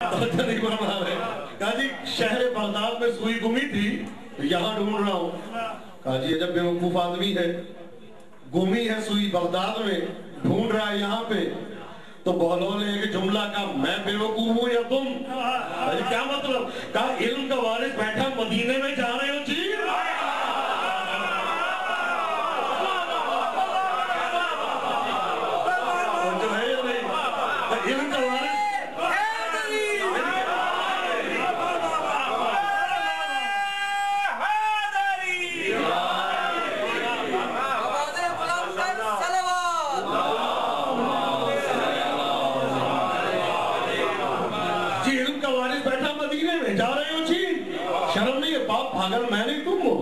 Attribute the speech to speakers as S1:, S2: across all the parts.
S1: नहीं बना रहे। कहा जी शहर बगदाद में सुई गुमी थी, यहाँ ढूंढ रहा हूँ। कहा जी जब बेवकूफ आदमी है, गुमी है सुई बगदाद में, ढूंढ रहा है यहाँ पे। तो बहलोल ने एक जुमला कहा, मैं बेवकूफ हूँ या तुम? क्या मतलब? कहा इल्म का वारिस बैठा मदीने में, जा रहे हो जी? जो है या नहीं, इल्म का वारिस पागल मैं नहीं तुम हो।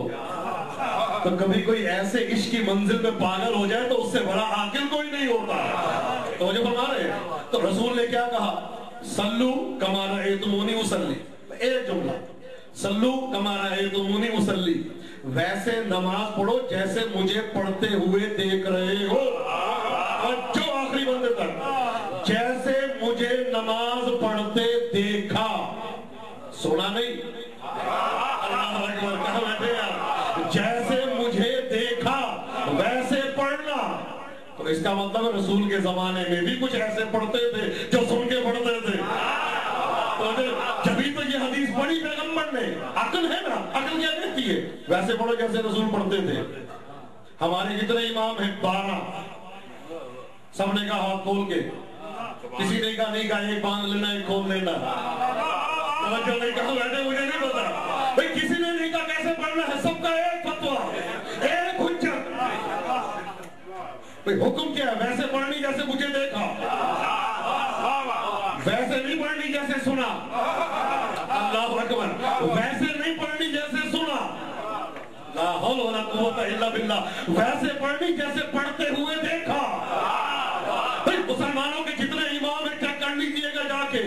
S1: तो कभी कोई ऐसे इश्क की मंजिल में पागल हो जाए तो उससे बड़ा आकिल कोई नहीं होता। तो जो फरमा रहे, तो रसूल ने क्या कहा? सल्लू कमा रअयतुमूनी उसल्ली। एक जुमला, सल्लू कमा रअयतुमूनी उसल्ली, वैसे नमाज पढ़ो जैसे मुझे पढ़ते हुए देख रहे हो। और जो आखिरी बंदे तक, जैसे मुझे नमाज पढ़ते देखा, सुना नहीं, कहा बैठे यार, जैसे मुझे देखा वैसे पढ़ना। तो इसका मतलब रसूल के जमाने में भी कुछ ऐसे पढ़ते थे जो सुन के पढ़ते थे। तो जभी तो ये हदीस पढ़ी पैगंबर ने, अकल है ना, अकल क्या कहती है? वैसे पढ़ो जैसे रसूल पढ़ते थे। हमारे जितने इमाम हैं 12, सबने कहा हाथ खोल के, किसी ने कहा नहीं, कहा एक बांध लेना एक खोल लेना। तो नहीं कहा बैठे, मुझे नहीं पता भाई, किसी ने नहीं कहा कैसे पढ़ना है, सबका एक फतवा, एक हुज्जत। भाई हुक्म क्या है? वैसे पढ़नी जैसे मुझे देखा, वैसे नहीं पढ़नी जैसे सुना। अल्लाहु अकबर। वैसे नहीं पढ़नी जैसे सुना, ला हौल वला कुव्वता इल्ला बिल्लाह। वैसे पढ़नी जैसे पढ़ते हुए देखा। भाई मुसलमानों के जितने इमाम हैं चेक कर लीजिएगा जाके,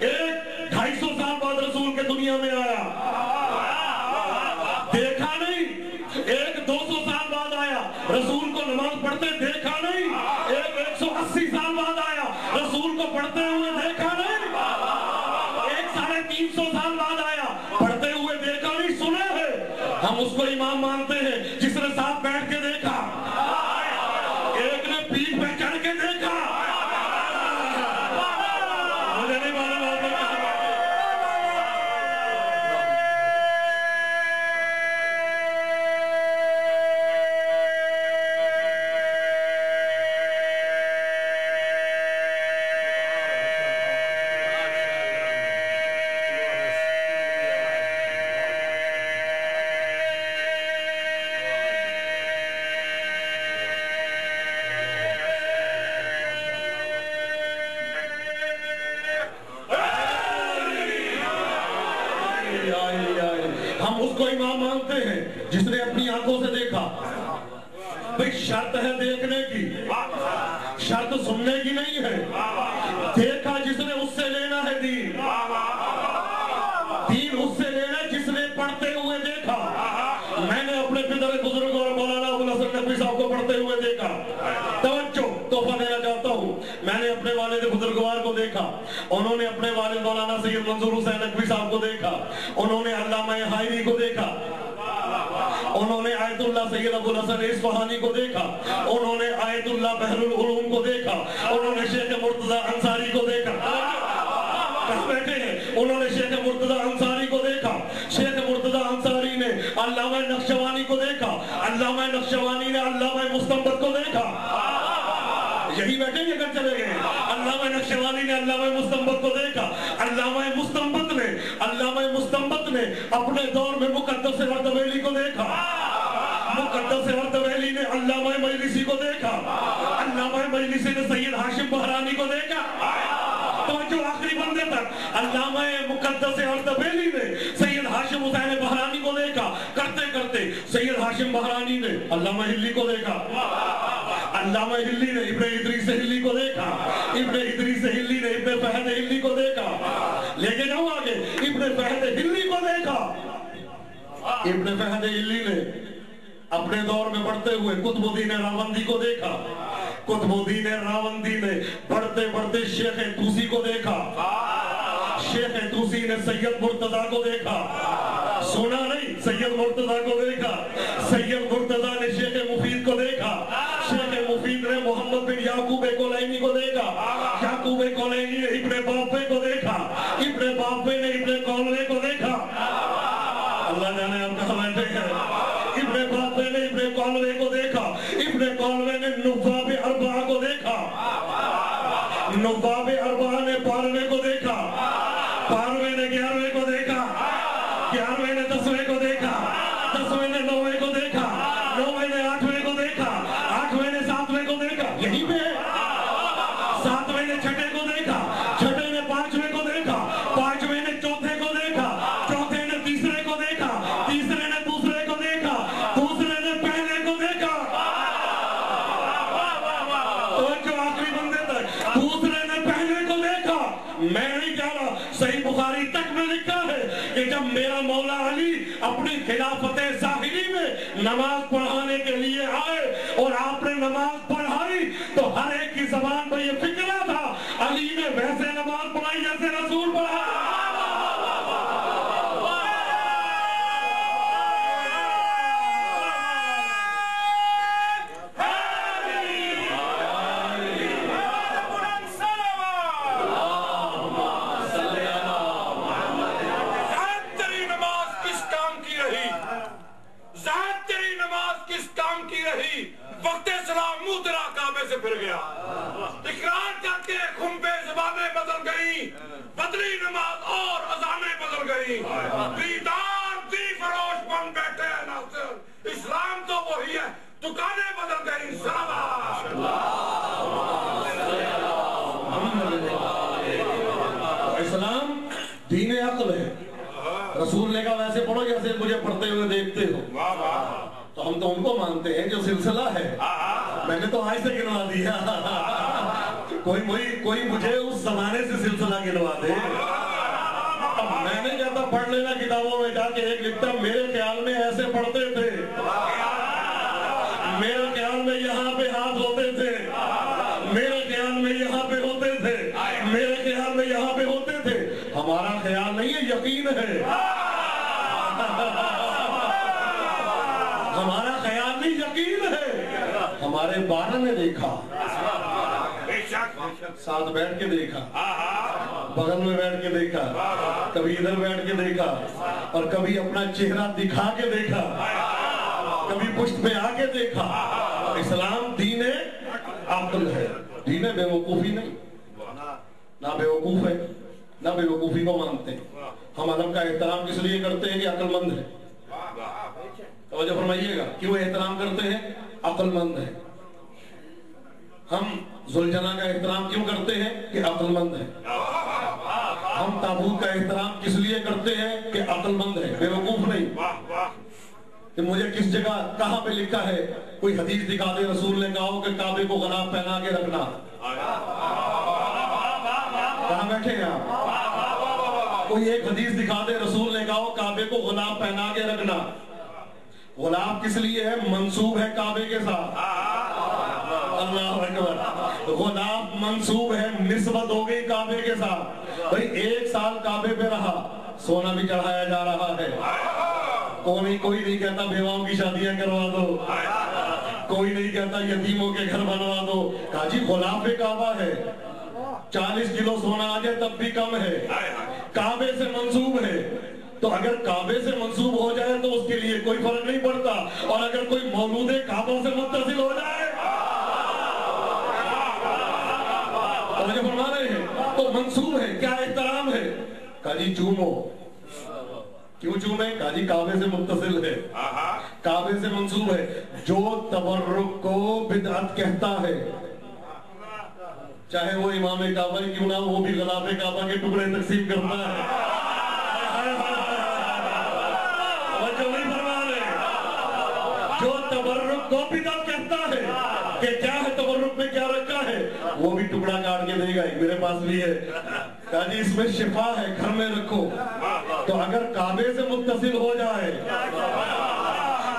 S1: एक 250 साल बाद रसूल के दुनिया में आया, देखा नहीं। एक 200 साल बाद आया, रसूल को नमाज पढ़ते देखा नहीं। एक 180 साल बाद आया, रसूल को पढ़ते हुए देखा नहीं। एक 350 साल बाद आया, पढ़ते हुए देखा नहीं, सुने हैं। हम उसको इमाम मानते हैं जिसने साथ बैठ के देखा, एक ने पीठ पे चढ़ के देखा। मुझे नहीं मालूम उसको इमाम मानते हैं जिसने अपनी आंखों से देखा। भाई शर्त है देखने की, शर्त सुनने की नहीं है। देखा जिसने उससे लेना है दीन, दीन उससे लेना जिसने पढ़ते हुए देखा। मैंने अपने पितर बुजुर्ग और मौलाना अबुल हसन नकवी साहब को पढ़ते हुए देखा। तवज्जो, तोहफा देना चाहता हूँ। मैंने अपने वालिद बुजुर्गवार को देखा, उन्होंने अपने वालिद मौलाना सैयद मंजूर हुसैन नकवी साहब को देखा, उन्होंने अल्लामा हायरी को देखा, उन्होंने आयतुल्लाह सैयद अबुल हसन इस्फहानी को देखा, उन्होंने आयतुल्लाह बहरुल उलूम को देखा, उन्होंने शेख मुर्तजा अंसारी को देखा। कहाँ बैठे हैं? उन्होंने शेख मुर्तजा अंसारी को देखा। शेख मुर्तजा अंसारी ने अल्लामा नक्शवानी को देखा, अल्लामा नक्शवानी ने अल्लामा मुस्तंबत को देखा। यही बैठे ये कर चले गए। अल्लामा नक्शवानी ने अल्लामा मुस्तंबत को देखा। अल्लामा मुस्तंबत ने अपने दौर में मुकद्दस अर्दवेली को देखा। मुकद्दस अर्दवेली ने अल्लामा मजलिसी को देखा। अल्लामा मजलिसी ने सैयद हाशिम बहरानी को देखा। तो जो आखिरी बंदे तक, अल्लामा मुकद्दस अर्दवेली ने सैयद हाशिम हुसैन बहरानी को देखा। करते करते सैयद हाशिम बहरानी ने अल्लामा हिल्ली को देखा। अल्लामा हिल्ली ने इब्ने इदरीस हिल्ली को देखा। इब्ने इदरीस हिल्ली ने इब्ने फहद हिल्ली को देखा। लेके जाओ आगे, इब्ने फहद हिल्ली को देखा। इब्ने फहद हिल्ली ने अपने दौर में बढ़ते हुए कुतुबुद्दीन रावंदी को देखा। कुतुबुद्दीन रावंदी ने बढ़ते बढ़ते शेख तूसी को देखा। शेख तूसी ने सैयद मुर्तजा को देखा, सुना नहीं, सैयद मुर्तजा को देखा। सैयद मुर्तजा ने शेख मुफीद को देखा, शेख मुफीद ने मोहम्मद बिन याकूब कोलैनी को देखा, याकूब कोलैनी ने इब्ने बाफे को देखा, इब्ने बाफे ने इब्ने कौलवे को देखा। अल्लाह जाने आप कहाँ बैठे हैं। इब्ने बाफे ने इब्ने कौलवे को देखा, इब्ने कौलवे ने नुवाबे अरबा को देखा, नुवाबे अरबा ने 12वें को देखा, 12वें ने 11वें को देखा, 11वें ने 10वें को देखा, 10वें ने 9वें को देखा, 9वें ने 8वें को देखा, 8वें ने 7वें को देखा, यही पे 7वें ने 6ठे को देखा, 6ठे ने 5वें को देखा, 5वें ने 4थे को देखा, 4थे ने 3रे को देखा, 3रे ने 2रे को देखा, 2रे ने पहले को देखा। तो जो आखिरी बंदे तक 2रे ने पहले को देखा। मैं नहीं कह रहा, सही बुखारी तक में लिखा है कि जब मेरा मौला अली अपनी खिलाफत ज़ाहिरी में नमाज पढ़ाने के लिए आए और आपने नमाज पढ़ाई तो हर एक की ज़बान पर ये फिक्रा था, अली ने वैसे नमाज पढ़ाई जैसे रसूल पढ़ा।
S2: फिर गया इकरार करके खुम्बे ज़बानें बदल गई, बदली नमाज और अज़ानें बदल गई, दीदार दी फरोश बन बैठे हैं नासिर। इस्लाम तो वही है, दुकानें बदल गई।
S1: इस्लाम दीन अक्ल है। रसूल ने कहा वैसे पढ़ो जैसे मुझे पढ़ते हुए देखते हो। तो हम तो उनको मानते हैं जो सिलसिला है। मैंने तो आज से गिनवा दिया, कोई मुझे उस जमाने से सिलसिला गिनवा दे। मैंने कहता पढ़ लेना किताबों में जाके, एक लिखता मेरे ख्याल में ऐसे पढ़ते थे, मेरे ख्याल में यहाँ पे हाथ होते थे, मेरे ख्याल में यहाँ पे होते थे, मेरे ख्याल में यहाँ पे होते थे। हमारा ख्याल नहीं है, यकीन है। हमारा ख्याल नहीं, यकीन है। हमारे बारह ने देखा, साथ बैठ के देखा, बगल में बैठ के देखा, कभी इधर बैठ के देखा और कभी अपना चेहरा दिखा के देखा, कभी पुष्ट पे आके देखा। इस्लाम दीन अक्ल है, दीन बेवकूफी नहीं। ना बेवकूफ है ना बेवकूफी को मानते हैं। हम अदब का एहतराम किस लिए करते हैं कि अक्लमंद है। तो फरमाइएगा क्यों एहतराम करते हैं? अक्लमंद है। हम जुलझना का एहतराम क्यों करते हैं कि अक्लमंद है। हम ताबूत का एहतराम किस लिए करते हैं कि अक्लमंद है, बेवकूफ नहीं। कि मुझे किस जगह कहां पे लिखा है, कोई हदीस दिखा दे रसूल ने कहा हो कि काबे को गलाफ पहना के रखना। कहां बैठे हैं आप? कोई एक हदीस दिखा दे रसूल ने कहा हो काबे को गुलाब पहना के रखना। गुलाब किस लिए है? मंसूब है काबे के साथ। अल्लाह अकबर। गुलाब मंसूब है, निस्बत हो गई काबे के साथ। भाई 1 साल काबे पे रहा, सोना भी चढ़ाया जा रहा है। कोई नहीं कहता बेवाओं की शादियां करवा दो, कोई नहीं कहता यतीमों के घर बनवा दो। काजी गुलाब पे काबा है, 40 किलो सोना आ जाए तब भी कम है, काबे से मंसूब है। तो अगर काबे से मंसूब हो जाए तो उसके लिए कोई फर्क नहीं पड़ता, और अगर कोई मौलूद काबा से मुत्तसिल हो जाए तो मुझे फरमा रहे हैं तो मंसूब है। क्या एहतराम है? काजी चूमो। क्यों चूमे? काजी काबे से मुत्तसिल है, काबे से मंसूब है। जो तबर्रुक को बिदअत कहता है, चाहे वो इमाम काबा क्यों ना, वो भी गलाफे काबा के टुकड़े तकसीम करता है। जो तबर्रुक को बिदअत कहता है कि क्या है तबर्रुक में क्या रखा है, वो भी टुकड़ा काट के देगा। मेरे पास भी है, काजी इसमें शिफा है, घर में रखो। तो अगर काबे से मुत्तसिल हो जाए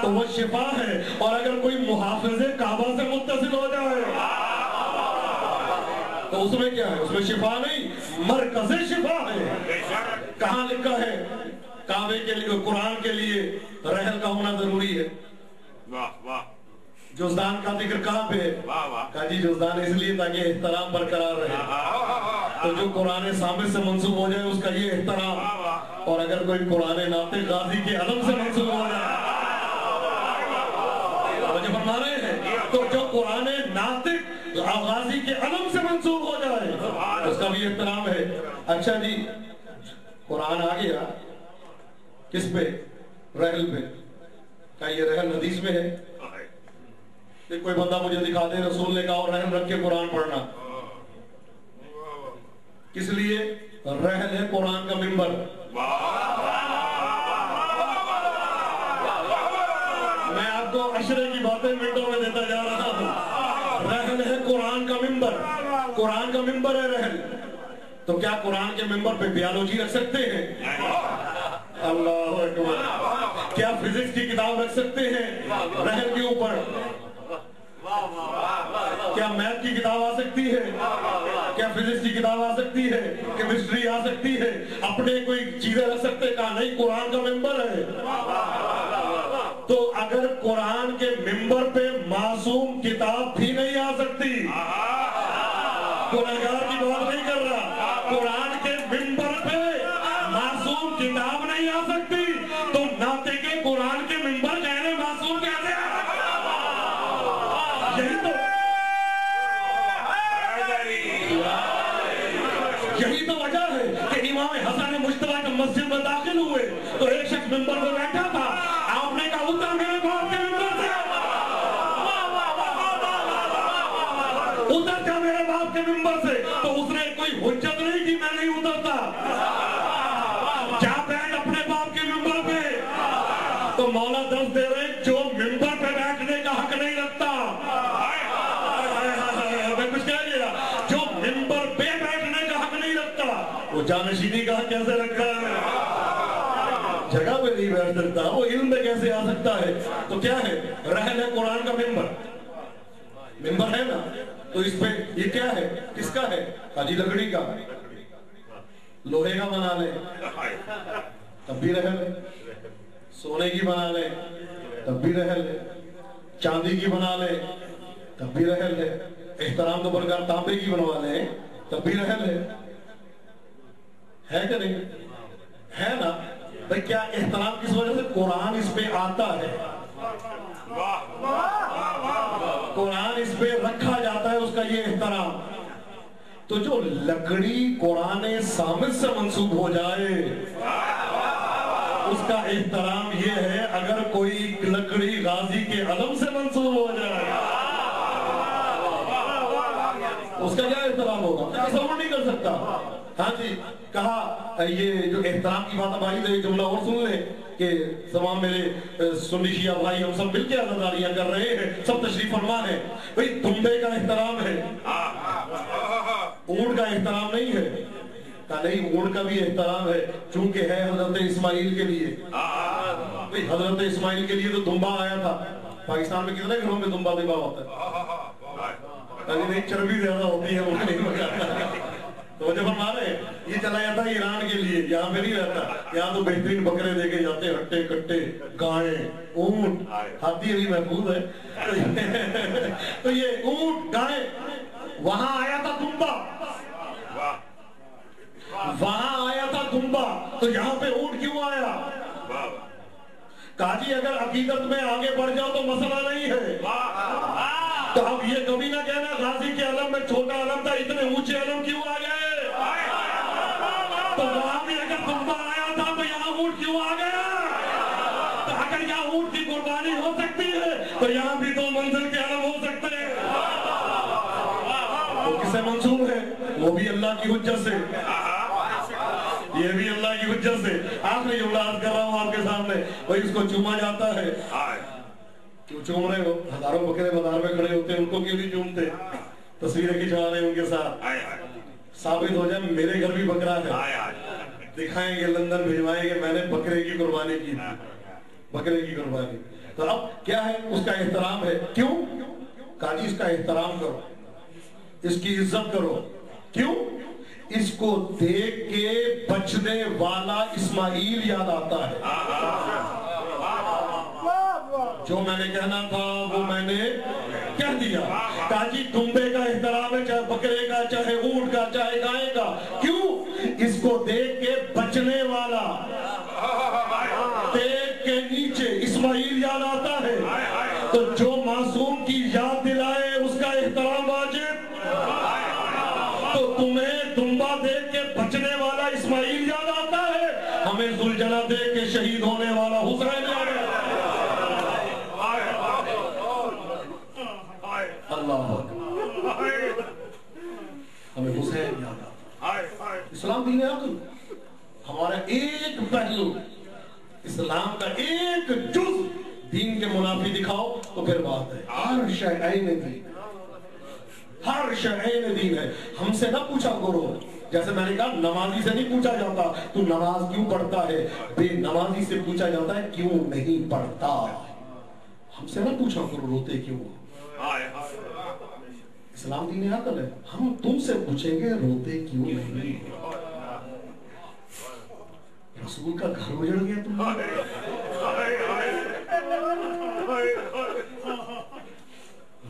S1: तो वो शिफा है, और अगर कोई मुहाफिज़े काबा से मुत्तसिल हो जाए तो उसमें क्या है? उसमें शिफा नहीं, मरकज़े शिफा है। कहाँ लिखा है काबे के लिए, कुरान के लिए रहल का होना जरूरी है?
S2: वाह वाह।
S1: जुज़दान का जिक्र कहाँ पे है? कहा जी जुज़दान इसलिए ताकि एहतराम बरकरार रहे। तो जो कुरान साबित से मंसूब हो जाए उसका ये एहतराम, और अगर कोई कुरान नातिक गाजी के अलम से मंसूब हो जाए, मुझे फरमा रहे हैं, तो जो कुरान नातिक गाजी के अलम से मंसूब हो जाए उसका भी एहतराम है। अच्छा जी, कुरान आ गया किस पे? रहल पे। क्या ये रहल हदीस में है? कोई बंदा मुझे दिखा दे रसूल ने कहा और रहल रख के कुरान पढ़ना। किस लिए? रहल है कुरान का मिंबर। मैं आपको अशरे की बातें मिनटों में देता जा रहा हूं। रहल है कुरान का मिंबर, कुरान का मिंबर है रहल। तो क्या कुरान के मिंबर पे बायोलॉजी रख सकते हैं? अल्लाह अकबर। क्या फिजिक्स की किताब रख सकते हैं रहल के ऊपर? क्या मैथ की किताब आ सकती है? क्या फिजिक्स की किताब आ सकती है? केमिस्ट्री आ सकती है? अपने कोई चीजें रख सकते हैं? कहा नहीं, कुरान का मिंबर है। तो अगर कुरान के मिंबर पे मासूम किताब भी नहीं आ सकती, गुनहगार की बात नहीं कर रहा, कुरान के मिंबर पे मासूम किताब नहीं आ सकती, तो नाते के कुरान के मिंबर कहने मासूम कहते हैं। यही तो वजह है कि इमाम हसन मुश्तबा जब मस्जिद में दाखिल हुए तो एक शख्स मिंबर पर बैठा था, आपने कहा उतर मेरे बाप के मिंबर से, उतर जा मेरे बाप के मिंबर से। तो उसने कोई हुज्जत नहीं की, मैं नहीं उतरता, जा बैठ अपने बाप के मिंबर पे। तो मौला दर्द दे रहे, जो मिंबर पे बैठने का हक नहीं रखता, मैं कुछ कह गया, जो मिंबर पे बैठने का हक नहीं रखता, वो जानशीनी का हक कैसे रखता है? जगह पे नहीं बैठ सकता, वो इल्म में कैसे आ सकता है? तो क्या है? रहल है कुरान का मिंबर, मिंबर है ना, तो इस पे ये क्या है? किसका है? हाजी लकड़ी का, लोहे का बना ले तब भी रहल है, सोने की बना ले तब भी रहल है, चांदी की बना ले तब भी रहल है, एहतराम तो बरकरार तांबे की बनवा ले तब भी रहल है कि नहीं? है ना भाई? क्या एहतराम किस वजह से? कुरान इस पे आता है, कुरान इस पे रखा जाता है, उसका ये एहतराम। तो जो लकड़ी कुरान सामित से मंसूब हो जाए उसका एहतराम ये है, अगर कोई लकड़ी गाजी के अलम से मंसूब हो जाए उसका क्या एहतराम होगा? तसव्वुर नहीं कर सकता। हाँ जी, कहा ये जो एहतराम की बात भाई, तो ये जुमला और सुन ले कि तमाम मेरे सुन्नी शिया भाई हम सब मिलकर अज़ादारियां कर रहे हैं, सब तशरीफ फरमा है। भाई दुम्बे का एहतराम है, ऊंट का एहतराम नहीं है। कहा नहीं, ऊंट का भी एहतराम है, चूंकि है हजरत इस्माइल के लिए। भाई हजरत इस्माइल के लिए तो दुम्बा आया था। पाकिस्तान में कितने घरों में दुम्बा दिबा होता है? नहीं, चर्बी ज्यादा होती है, वो नहीं मजा। तो जब हम आ रहे हैं, ये चला जाता है ईरान के लिए, यहाँ पे नहीं रहता। यहाँ तो बेहतरीन बकरे देके जाते, हट्टे कट्टे, गाय, ऊंट, हाथी अभी महफूज है। तो ये ऊंट, गाय, वहां आया था दुम्बा, वहां आया था दुम्बा, तो यहाँ पे ऊंट क्यों आया? काजी अगर अकीदत में आगे बढ़ जाओ तो मसला नहीं है। तो अब ये कभी ना कहना गाजी के अलम में छोटा अलम था, इतने ऊंचे अलम क्यों आ गए? तो वहां भी अगर दुम्बा आया था तो यहाँ ऊंट क्यों आ गया? तो अगर यहाँ ऊंट की कुर्बानी हो सकती है तो यहाँ भी दो मंजिल के अलम हो सकते हैं। तो किसे मंसूब है? वो भी अल्लाह की हुज्जत से, ये भी अल्लाह की हुज्जत से। आखिरी जुमला अर्ज कर रहा हूँ आपके सामने। भाई उसको चूमा जाता है, क्यों चूम रहे हो? हजारों बकरे बाजार में खड़े होते हैं, उनको क्यों नहीं चूमते? तस्वीरें खिंचवा रहे उनके साथ, साबित हो जाए मेरे घर भी बकरा है, दिखाएंगे, लंदन भिजवाएंगे, मैंने बकरे की कुर्बानी की, बकरे की कुर्बानी। तो अब क्या है? उसका एहतराम है। क्यों? काजी इसका एहतराम करो, इसकी इज्जत करो, کیوں؟ اس کو دیکھ کے بچنے والا اسماعیل یاد آتا ہے. جو میں نے کہنا تھا وہ میں نے کہہ دیا. کہا جی دمبے کا احترام ہے، چاہے بکرے کا، چاہے اونٹ کا، چاہے گائے کا. کیوں؟ اس کو دیکھ کے بچنے والا پیٹ کے نیچے اسماعیل یاد آتا ہے. تو جو معصوم کی یاد دلائے اس کا احترام واجب. تو تمہیں دمبا دیکھ کے بچنے والا اسماعیل یاد آتا ہے، ہمیں ذوالجنہ دیکھ کے شہید ہونے والا حسین یاد آتا ہے. اللہ ہمیں حسین یاد آتا ہے. اسلام دین عقل. ہمارا ایک پہلو، اسلام کا ایک جز دین کے منافی دکھاؤ تو پھر بات ہے. ہر شیء دین، ہر شیء دین ہے. ہم سے نہ پوچھا کرو، جیسے میں نے کہا نمازی سے نہیں پوچھا جاتا تو نماز کیوں پڑھتا ہے، بے نمازی سے پوچھا جاتا ہے کیوں نہیں پڑھتا. ہم سے نہ پوچھا کرو روتے کیوں. اسلام دین عقل ہے. ہم تم سے پوچھیں گے روتے کیوں نہیں. رسول کا گھر اجڑ گیا تم.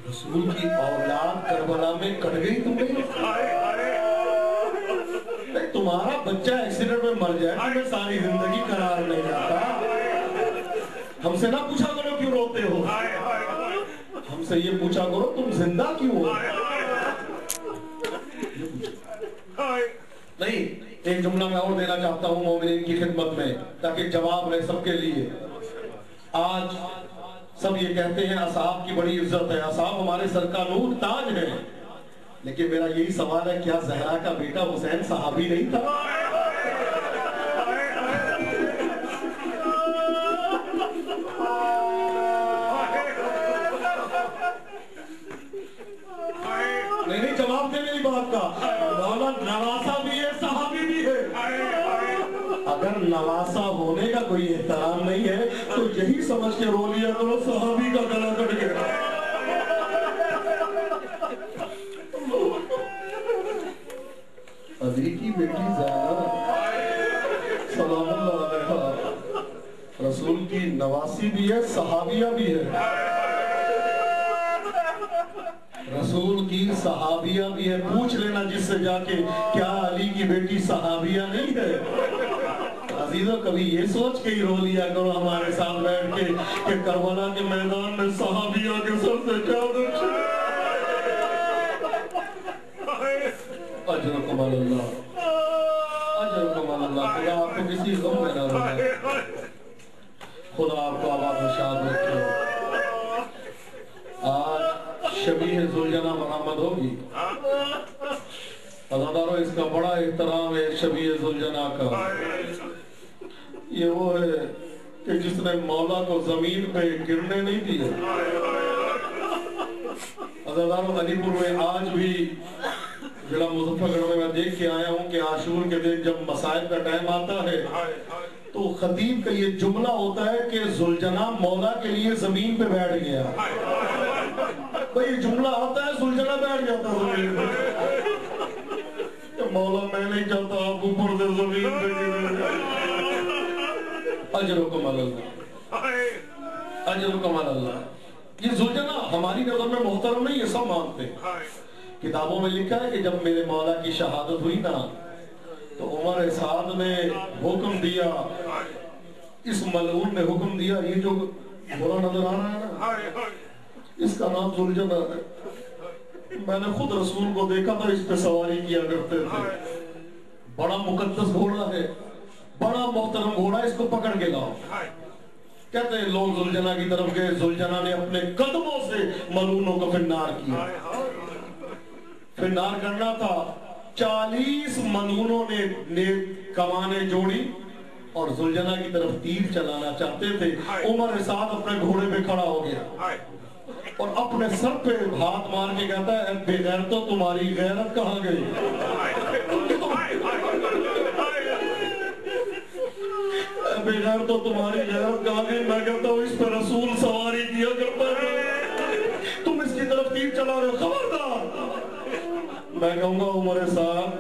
S1: رسول کی اولاد کربلا میں کٹ گئی تمہیں. تمہارا بچہ ایکسیڈنٹ میں مر جائے تمہیں ساری زندگی قرار نہیں جاتا. ہم سے نہ پوچھا کرو کیوں روتے ہو، ہم سے یہ پوچھا کرو تم زندہ کیوں ہو. نہیں، ایک جملہ میں اور دینا چاہتا ہوں مومنین کی خدمت میں تاکہ جواب رہے سب کے لیے. آج سب یہ کہتے ہیں اصحاب کی بڑی عزت ہے، اصحاب ہمارے سر کا نور تاج ہے. لیکن میرا یہی سوال ہے، کیا زہرا کا بیٹا حسین صحابی نہیں تھا؟ نہیں، جواب دے میری بات کا. مولا نواسا بھی ہے، صحابی بھی ہے. اگر نواسا ہونے کا کوئی احترام نہیں ہے تو یہی سمجھ کے رو لیا کرو صحابی کا گلا کٹ گیا. علی کی بیٹی زینب سلام اللہ علیہا رسول کی نواسی بھی ہے، صحابیہ بھی ہے. رسول کی صحابیہ بھی ہے. پوچھ لینا جس سے جا کے کیا علی کی بیٹی صحابیہ نہیں ہے. عزیزو کبھی یہ سوچ کے ہی رو لیا کرو ہمارے ساتھ بیٹھ کے کہ کربلا کے میدان میں صحابیہ کے سر سے چادر اجرکم اللہ، اجرکم اللہ. خدا آپ کو کسی غم میں نہ رکھے، خدا آپ کو آباد و شاد رکھے. آج شبیہ ذوالجنہ برآمد ہوگی. عزادارو اس کا بڑا احترام ہے شبیہ ذوالجنہ کا. یہ وہ ہے کہ جس نے مولا کو زمین پہ گرنے نہیں دیا. عزادارو علی پور میں آج بھی ضلع مظفر گڑھ میں میں دیکھ کے آیا ہوں کہ عاشور کے دن جب مسائل کا ٹائم آتا ہے تو خطیب کا یہ جملہ ہوتا ہے کہ ذوالجنہ مولا کے لیے زمین پہ بیٹھ گیا. بھئی یہ جملہ آتا ہے ذوالجنہ بیٹھ جاتا زمین پہ کہ مولا میں نہیں چاہتا آپ اوپر سے زمین پہ گرے. اجرکم اللہ، اجرکم اللہ. یہ ذوالجنہ ہماری نظر میں محترم نہیں، یہ سب مانتے ہیں. کتابوں میں لکھا ہے کہ جب میرے مولا کی شہادت ہوئی نا تو عمر سعد نے حکم دیا، اس ملعون نے حکم دیا، یہ جو گھوڑا نظر آ رہا ہے نا اس کا نام ذوالجنہ ہے. میں نے خود رسول کو دیکھا تھا اس پہ سواری کیا کرتے تھے. بڑا مقدس گھوڑا ہے، بڑا محترم گھوڑا، اس کو پکڑ کے لاؤ. کہتے ہیں لوگ ذوالجنہ کی طرف گئے. ذوالجنہ نے اپنے قدموں سے ملعونوں کو فنار کیا. فنار کرنا تھا. 40 ملعونوں نے کمانیں جوڑی اور ذوالجنہ کی طرف تیر چلانا چاہتے تھے. عمر سعد اپنے گھوڑے پہ کھڑا ہو گیا اور اپنے سر پہ ہاتھ مار کے کہتا ہے بے غیرتو تمہاری غیرت کہاں گئی. بے غیرتو تمہاری غیرت کہاں گئی. میں کہتا ہوں اس پہ رسول سواری کیا کرتا ہے، تم اس کی طرف تیر چلا رہے. خبردار मैं कहूँगा उमर साहब,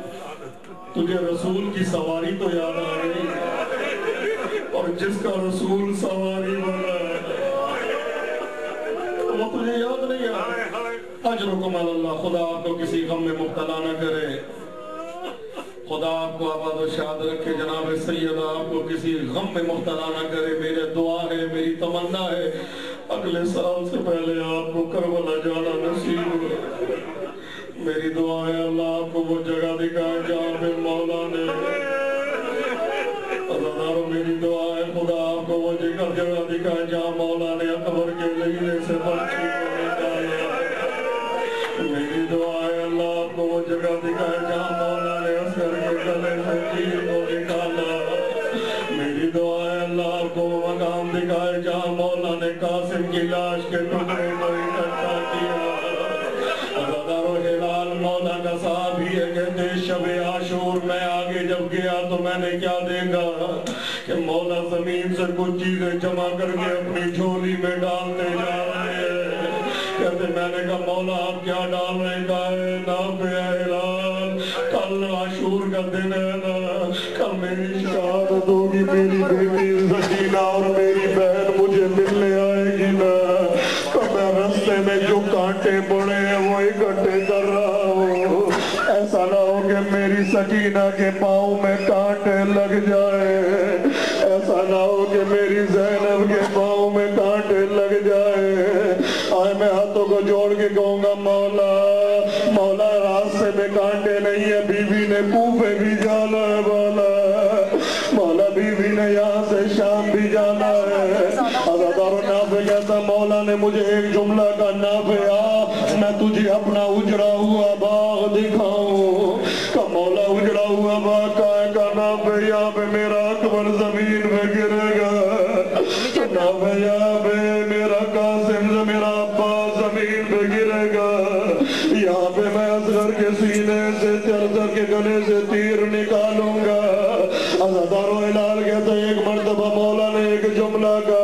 S1: तुझे रसूल की सवारी तो याद आ गई, और जिसका रसूल सवारी वाला वो तुझे याद नहीं आ रहा। अजरुकुम अल्लाह, खुदा आपको किसी गम में मुब्तला न करे, खुदा आपको आबाद और शाद रखे, जनाब सैयदा आपको किसी गम में मुब्तला न करे। मेरे दुआ है, मेरी तमन्ना है, अगले साल से पहले आपको करबला जाना नसीब हो। मेरी दुआ है अल्लाह आपको वो जगह दिखाए जहाँ पे मौला ने, अज़ादारों मेरी दुआ है खुदा आपको वो जगह दिखाए जहाँ मौला ने अकबर के लहीने से बर्छी को निकाला। मेरी दुआ है अल्लाह आपको वो जगह दिखाए जहाँ मौला ने असगर के गले से तीर को निकाला। मेरी दुआ है अल्लाह आपको वो मकाम दिखाए जहाँ मौला ने कासिम की लाश के टुकड़े को इकट्ठा किया। मौला का साहब ही है, कहते शबे आशूर में आगे जब गया तो मैंने क्या देखा कि मौला जमीन से कुछ चीजें जमा करके अपनी झोली में डालते जा रहे हैं। कहते मैंने कहा मौला आप क्या डाल रहे हैं? ना ऐलान, कल आशूर का दिन है ना, कल मेरी शहादत होगी, मेरी बेटी सकीना और मेरी बहन मुझे मिलने आएगी ना, तो मैं रास्ते में जो कांटे पड़े हैं वो इकट्ठे कर रहा हूँ। ऐसा ना हो कि मेरी सकीना के पाँव में कांटे लग जाए, ऐसा ना हो कि मेरी ज़ैनब के पाँव में कांटे लग जाए। आए मैं हाथों को जोड़ के कहूँगा मौला, मौला रास्ते में कांटे नहीं है, बीवी ने कूफे भी जाना है मौला, मौला बीवी ने यहाँ से शाम भी जाना है। अज़ादारों नाफे कहता मौला ने मुझे एक जुमला का नाफिया, मैं तुझे अपना उजड़ा हुआ बाग दिखाऊं। का मौला उजड़ा हुआ बाग का नाफे, यहाँ पे मेरा अकबर जमीन में गिरेगा, नाफे यहाँ पे मेरा कासिम मेरा अब्बास जमीन पे गिरेगा, यहाँ पे मैं असगर के सीने से चरचर के गले से तीर निकालूंगा। अज़ादारों हिलाल कहते एक मर्तबा मौला ने एक जुमला का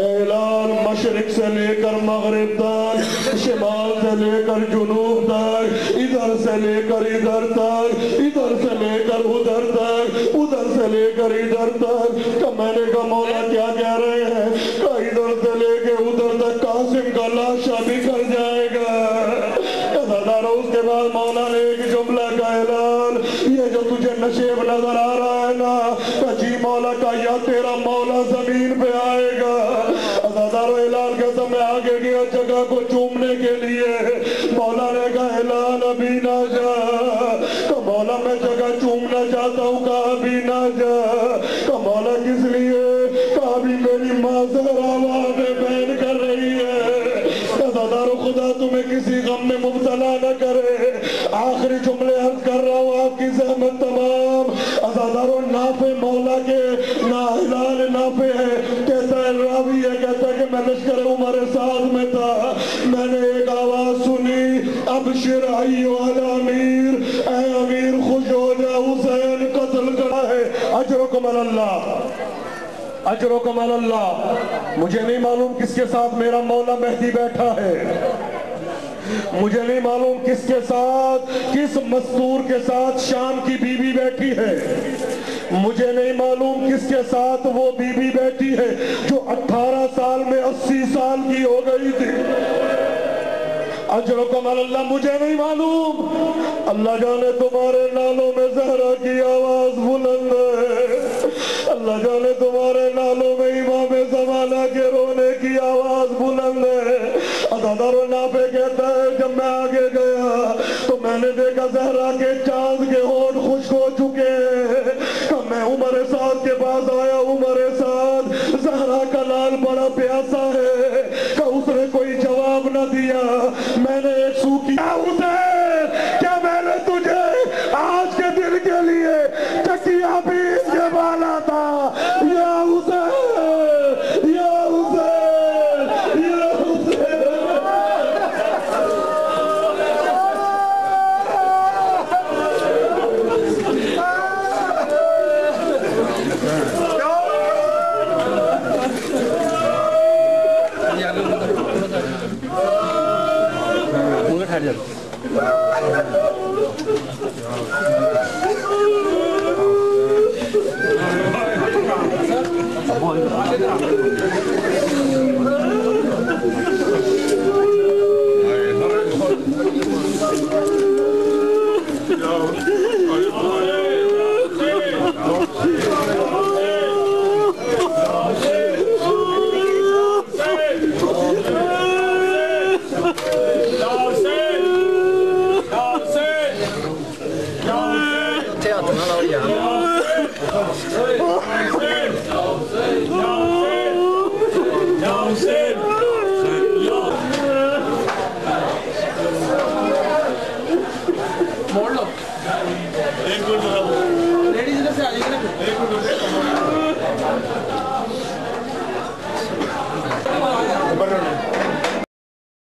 S1: ऐलान, मशरिक से लेकर मगरिब तक, शिमाल से लेकर जुनूब तक, इधर से लेकर इधर तक, इधर से लेकर उधर तक, उधर से लेकर इधर तक। तो मैंने कहा मौला क्या कह रहे हैं? का इधर से लेके उधर तक कासिम का लाशा बिखर जाएगा। उसके बाद मौला ने एक जुमला का ऐलान, ये जो तुझे नशेब नजर आ रहा है ना, जी मौला का या तेरा मौला जमीन पे आएगा। अज़ादारों ऐलान के समय आगे गया जगह को चूमने के लिए, मौला ने कहा ऐलान अभी ना जा। तो मौला मैं जगह चूमना चाहता हूँ, कहा अभी ना जा। तो मौला किस लिए? कहा अभी मेरी माँ ज़हरा वहाँ पे बहन कर रही है। अज़ादारों खुदा तुम्हें किसी गम में मुब्तला न करे। आखिरी जुमले अर्ज कर रहा हूँ आपकी ज़हमत तमाम। अज़ादारों नाफे मौला के ना हिलाल नाफे है, कहता है रावी है, कहता है कि मैं लश्कर उमर साद में था, मैंने एक आवाज सुनी, अबशिर अय्युहा अमीर, ऐ अमीर खुश हो जा, हुसैन कत्ल करा है। अजरुकुम अल्लाह, अजरुकुम अल्लाह। मुझे नहीं मालूम किसके साथ मेरा मौला मेहदी बैठा है, मुझे नहीं मालूम किसके साथ, किस मस्तूर के साथ शाम की बीबी बैठी है, मुझे नहीं मालूम किसके साथ वो बीबी बैठी है जो 18 साल में 80 साल की हो गई थी। अजरुकुम अल्लाह, मुझे नहीं मालूम। अल्लाह जाने तुम्हारे नालों में ज़हरा की आवाज बुलंद है, अल्लाह जाने तुम्हारे नालों में इमाम ज़माना के रोने की आवाज बुलंद है। अज़ादारों नाफे कहता है जब मैं आगे गया तो मैंने देखा ज़हरा के चांद के होंठ खुश्क हो चुके हैं। तब मैं उमर साद के पास आया, उमर साद ज़हरा का लाल बड़ा प्यासा है, का उसने कोई जवाब न दिया। मैंने एक सूखी क्या मैंने तुझे आज के दिन के लिए चकिया बीस के वाला था, या हुसैन, या हुसैन, या हुसैन। ठहर जाओ।
S3: मोड़ लो, लेडीज इधर से आ जाइए ना।